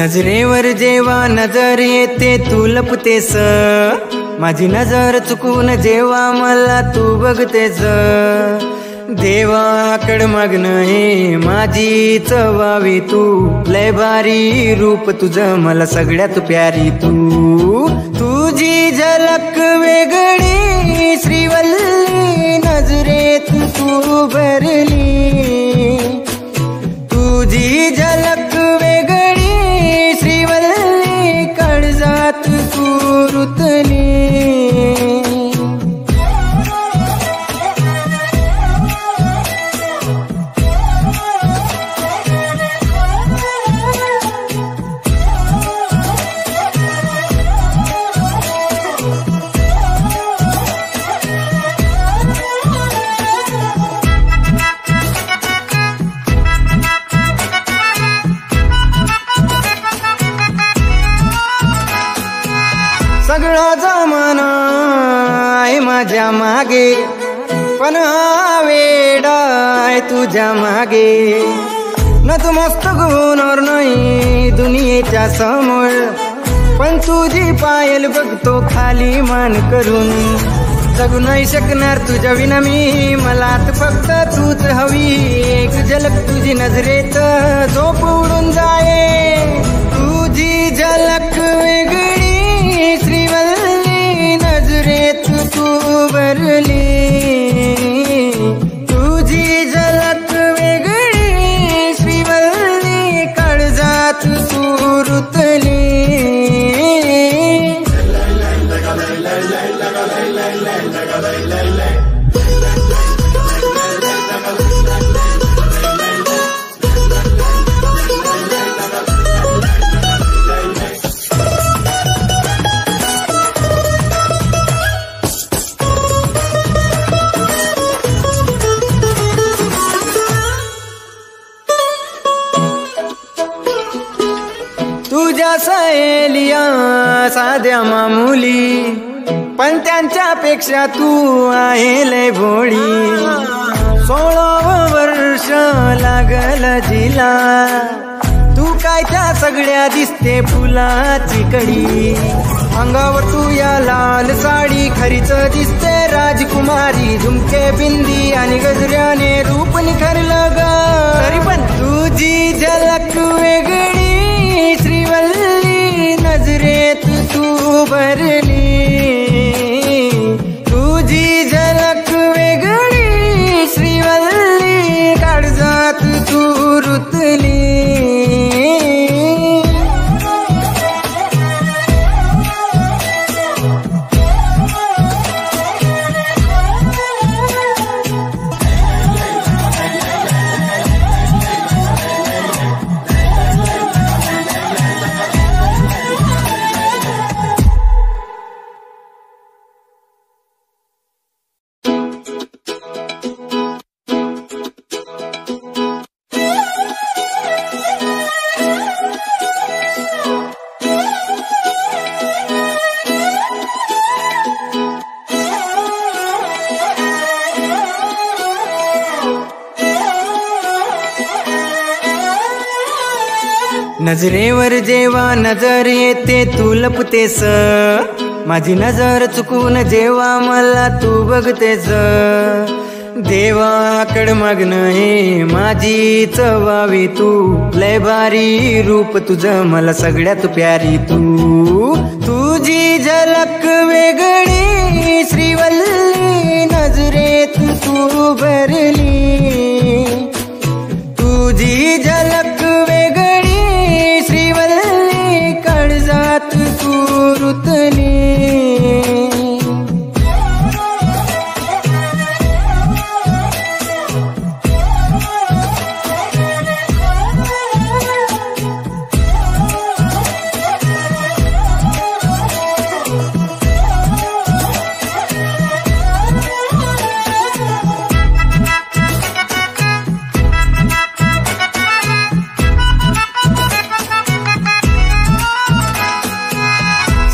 नजरेवर जेव्हा नजर येते तू लपतेस, माझी नजर चुकून जेव्हा मला तू बघतेस, देवाकड मागणं हे माझीच व्हावी तू, लय भारी रूप तुझं मला सगळ्यात प्यारी तू, तुझी झलक वेगळी श्रीवल्ली नजरेत तू भरली, तुझी झलक वेगळी श्रीवल्ली काळजात तू रुतली, सगळा जमाना आहे माझ्या मागे, पण हा वेडा आहे तुझ्या मागे, नतमस्तक होणार नाही दुनियेच्या समोर, पण तुझी पायल बघतो खाली मान करून, जगू नाही शकणार तुझ्या विना मी, मला फक्त तूच हवी, एक झलक तुझी नजरेत झोप उडून जाये, तुझी झलक वेगळी श्रीवल्ली नजरेत तू भरली, तुझी झलक वेगळी श्रीवल्ली काळजात तू रुतली, तुझ्या सहेलिया साध्या मामुली, पण त्यांच्यापेक्षा तू आहे लय भोळी, 16 वर्ष लागल जिला, तू काय त्या सगळ्या दिसते फुलाची कडी, अंगावर तू या लाल साडी खरीच दिसते राजकुमारी, झुमके बिंदी आणि गजऱ्याने रूप निखरलं ग, तरी पण तुझी झलक वेगळी श्रीवल्ली नजरेत तू भरली, तुझी झलक वेगळी श्रीवल्ली काळजात तू रुतली, नजरेवर जेव्हा नजर येते तू लपतेस, माझी नजर चुकून जेव्हा मला तू बघतेस, देवाकड मागणं हे माझीच व्हावी तू, लय भारी रूप तुझं मला सगळ्यात प्यारी तू, तुझी झलक वेगळी श्रीवल्ली नजरेत तू भरली, तुझी झलक वेगळी श्रीवल्ली काळजात तू रुतली,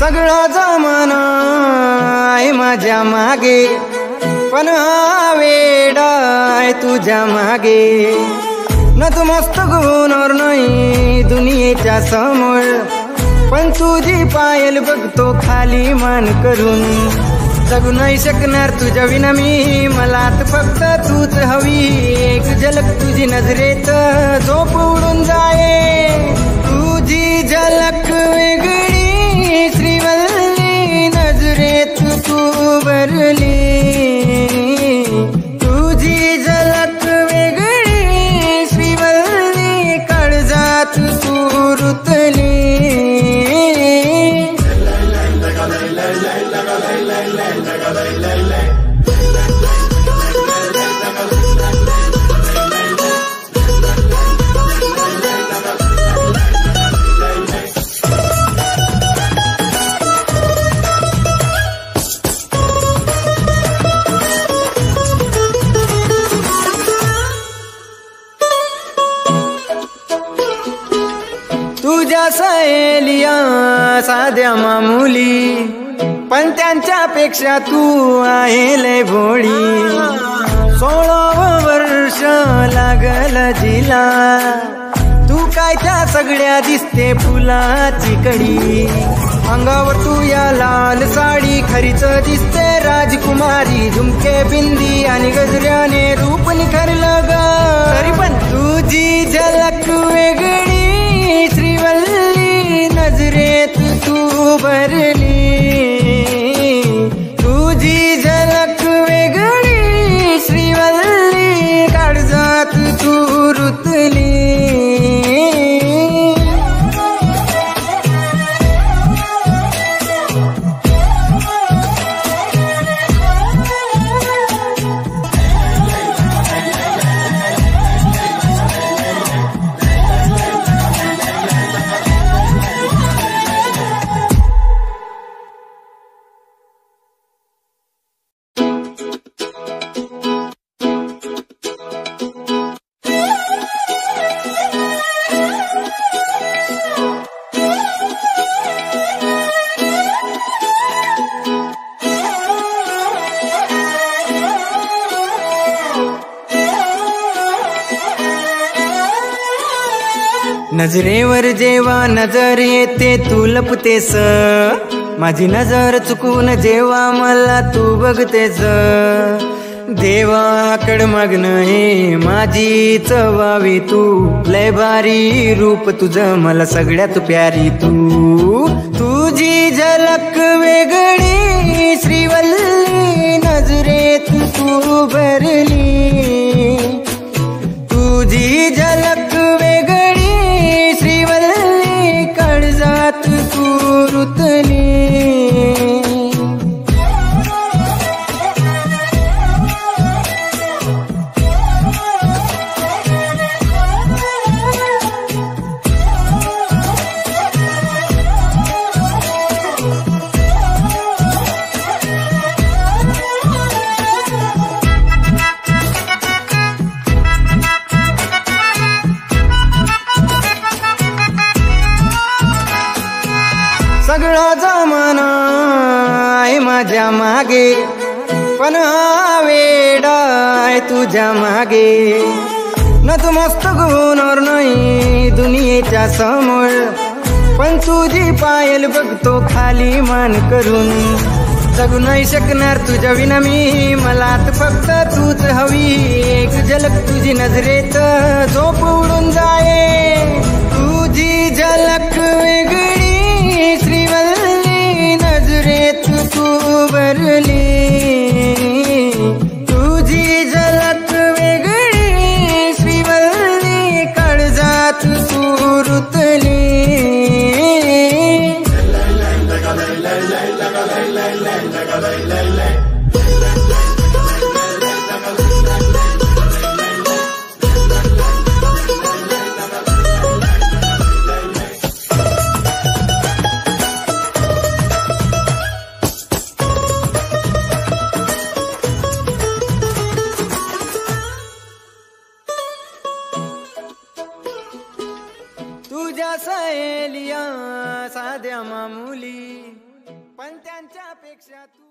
सगळा जमाना आहे माझ्या मागे, पण हा वेडा आहे तुझ्या मागे, नतमस्तक होणार नाही दुनियेच्या समोर, पण तुझी पायल बघतो खाली मान करून. जगू नाही शकणार तुझ्या विना मी, मला फक्त तूच हवी. एक झलक तुझी नजरेत झोप उडून जाये. तुझी झलक वेगळी श्रीवल्ली, नजरेत तू भरली. तुझी झलक वेगळी श्रीवल्ली, काळजात तू रुतली. तुझ्या सहेलिया साध्या मामुली, पण त्यांच्यापेक्षा तू आहे लय भोळी. 16 वर्ष लागल जिला, तू काय त्या सगळ्या दिसते फुलाची कडी. अंगावर तू या लाल साडी, खरीच दिसते राजकुमारी. झुमके बिंदी आणि गजऱ्याने रूप निखरलं ग, तरी पण तुझी झलक वेगळी श्रीवल्ली, नजरेत तू भरली. तुझी झलक वेगळी श्रीवल्ली, काळजात तू रुतली. नजरेवर जेव्हा नजर येते तू लपतेस, माझी नजर चुकून जेव्हा मला तू बघतेस. देवाकड मागणं हे माझीच व्हावी तू, लय भारी रूप तुझं मला सगळ्यात प्यारी तू. तुझी झलक वेगळी श्रीवल्ली, नजरेत तू भरली. तुझी झलक वेगळी श्रीवल्ली, काळजात तू रुतली. सगळा जमाना आहे माझ्या मागे, पण हा वेडा आहे तुझ्या मागे. नतमस्तक होणार नाही दुनियेच्या समोर, पण तुझी पायल बघतो खाली मान करून. जगू नाही शकणार तुझ्या विना मी, मला फक्त तूच हवी. एक झलक तुझी नजरेत झोप उडून जाये. तुझी झलक वेगळी श्रीवल्ली, नजरेत तू भरली. तुझी झलक वेगळी श्रीवल्ली, काळजात तू रुतली. तुझ्या सहेलिया साध्या मामुली, पण त्यांच्यापेक्षा तू